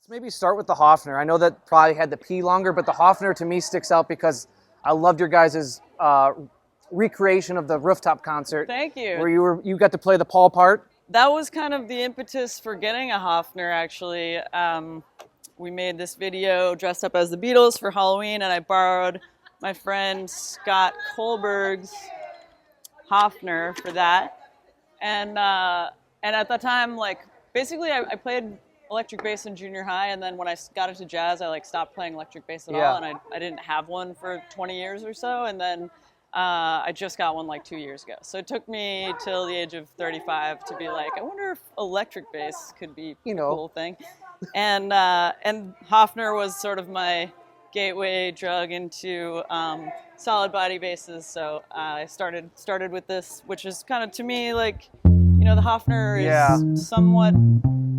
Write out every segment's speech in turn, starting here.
Let's maybe start with the Hoffner. I know that probably had the P longer, but the Hoffner to me sticks out because I loved your guys' recreation of the rooftop concert. Thank you. Where you got to play the Paul part. That was kind of the impetus for getting a Hoffner, actually. We made this video dressed up as the Beatles for Halloween, and I borrowed my friend Scott Kohlberg's Hoffner for that. And at the time, like, basically I played electric bass in junior high, and then when I got into jazz, I like stopped playing electric bass at all, and I didn't have one for 20 years or so, and then I just got one like 2 years ago. So it took me till the age of 35 to be like, I wonder if electric bass could be a cool thing. And Hoffner was sort of my gateway drug into solid body basses. So I started with this, which is kind of, to me, like, the Hoffner is somewhat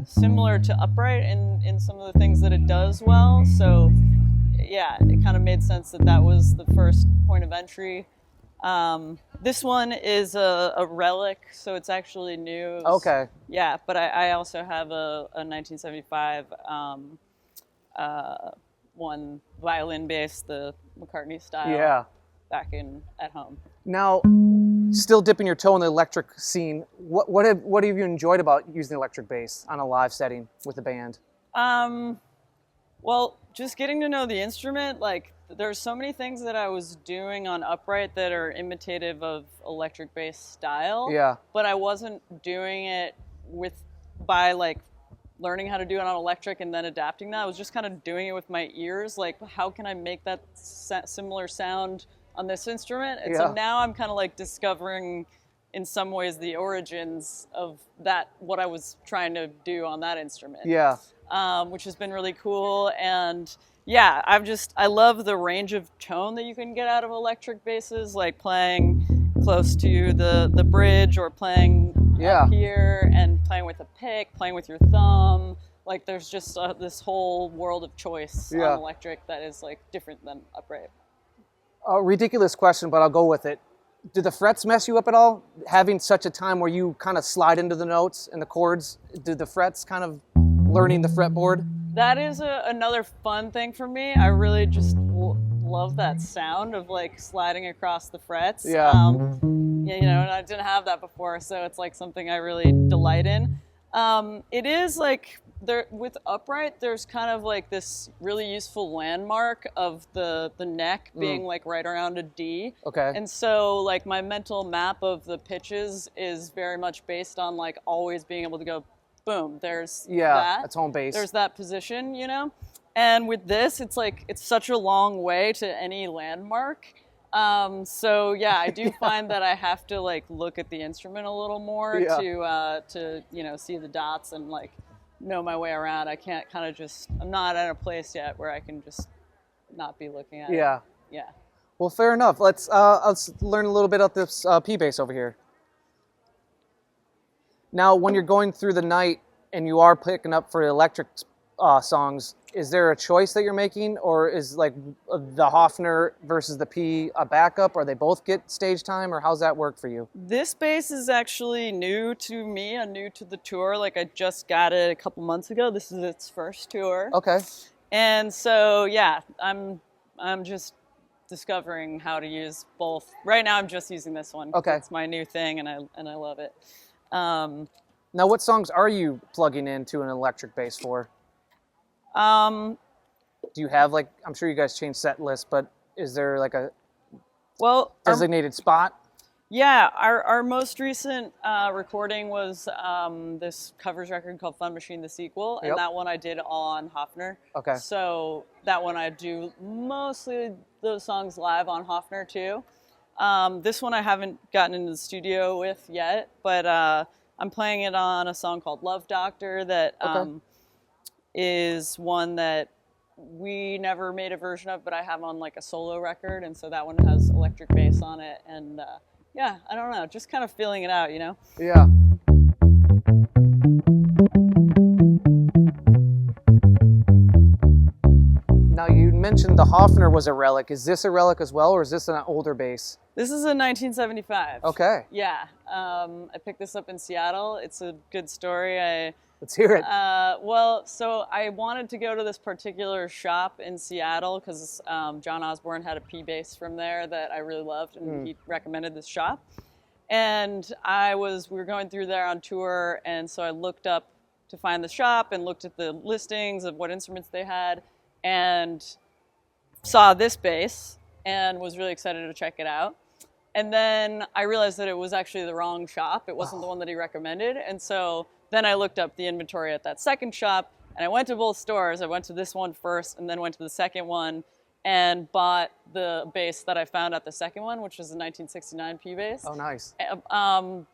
similar to upright in some of the things that it does well. So yeah, it kind of made sense that was the first point of entry. This one is a relic, so it's actually new. Okay. Yeah, but I also have a 1975 one violin bass, the McCartney style. Yeah. Back at home. Now, still dipping your toe in the electric scene, what have you enjoyed about using the electric bass on a live setting with the band? Well, just getting to know the instrument, like, there's so many things that I was doing on upright that are imitative of electric bass style. Yeah. But I wasn't doing it by like learning how to do it on electric and then adapting that. I was just kind of doing it with my ears. Like, how can I make that similar sound on this instrument? And so now I'm kind of like discovering in some ways the origins of what I was trying to do on that instrument. Yeah. Which has been really cool. And yeah, I love the range of tone that you can get out of electric basses, like playing close to the bridge or playing up here and playing with a pick, playing with your thumb. Like, there's just this whole world of choice on electric that is like different than upright. A ridiculous question, but I'll go with it. Do the frets mess you up at all? Having such a time where you kind of slide into the notes and the chords, do the frets kind of learning the fretboard? That is another fun thing for me. I really just love that sound of like sliding across the frets. Yeah. And I didn't have that before, so it's like something I really delight in. It is like, with upright, there's kind of like this really useful landmark of the neck being like right around a D. Okay. And so like my mental map of the pitches is very much based on like always being able to go, boom, there's that. That's home base. There's that position, And with this, it's like, it's such a long way to any landmark. So yeah, I do find that I have to like look at the instrument a little more to see the dots and like know my way around. I can't kind of I'm not at a place yet where I can just not be looking at it. Yeah. Well, fair enough. Let's learn a little bit about this P bass over here. Now, when you're going through the night and you are picking up for electric songs, is there a choice that you're making, or is like the Hoffner versus the P a backup, or they both get stage time, or how's that work for you? This bass is actually new to me and new to the tour. Like, I just got it a couple months ago. This is its first tour. Okay. And so, yeah, I'm just discovering how to use both. Right now, I'm just using this one. Okay. It's my new thing, and I love it. Now, what songs are you plugging into an electric bass for? Do you have, like, I'm sure you guys change set lists, but is there like a designated spot? Yeah, our most recent recording was this covers record called Fun Machine, the sequel, and that one I did all on Hoffner. Okay. So that one I do mostly those songs live on Hoffner too. This one I haven't gotten into the studio with yet, but I'm playing it on a song called Love Doctor that is one that we never made a version of, but I have on like a solo record, and so that one has electric bass on it, and yeah, I don't know, just kind of feeling it out, Yeah. Now, you mentioned the Hoffner was a relic. Is this a relic as well, or is this an older bass? This is a 1975. Okay. Yeah. I picked this up in Seattle. It's a good story. Let's hear it. Well, so I wanted to go to this particular shop in Seattle because John Osborne had a P bass from there that I really loved, and he recommended this shop. And we were going through there on tour, and so I looked up to find the shop and looked at the listings of what instruments they had and saw this bass and was really excited to check it out. And then I realized that it was actually the wrong shop. It wasn't the one that he recommended. And so then I looked up the inventory at that second shop, and I went to both stores. I went to this one first and then went to the second one and bought the bass that I found at the second one, which was a 1969 P bass. Oh, nice.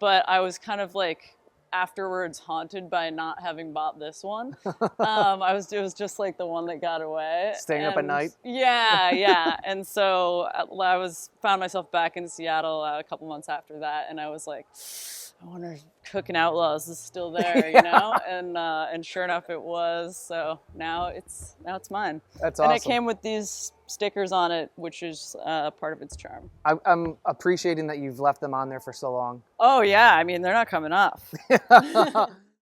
But I was kind of like afterwards haunted by not having bought this one. It was just like the one that got away. Staying up at night? Yeah, yeah. And so I found myself back in Seattle a couple months after that, and I was like, I wonder if Cooking Outlaws is still there, you know? And sure enough, it was. So now it's mine. That's awesome. And it came with these stickers on it, which is part of its charm. I'm appreciating that you've left them on there for so long. Oh yeah, I mean they're not coming off.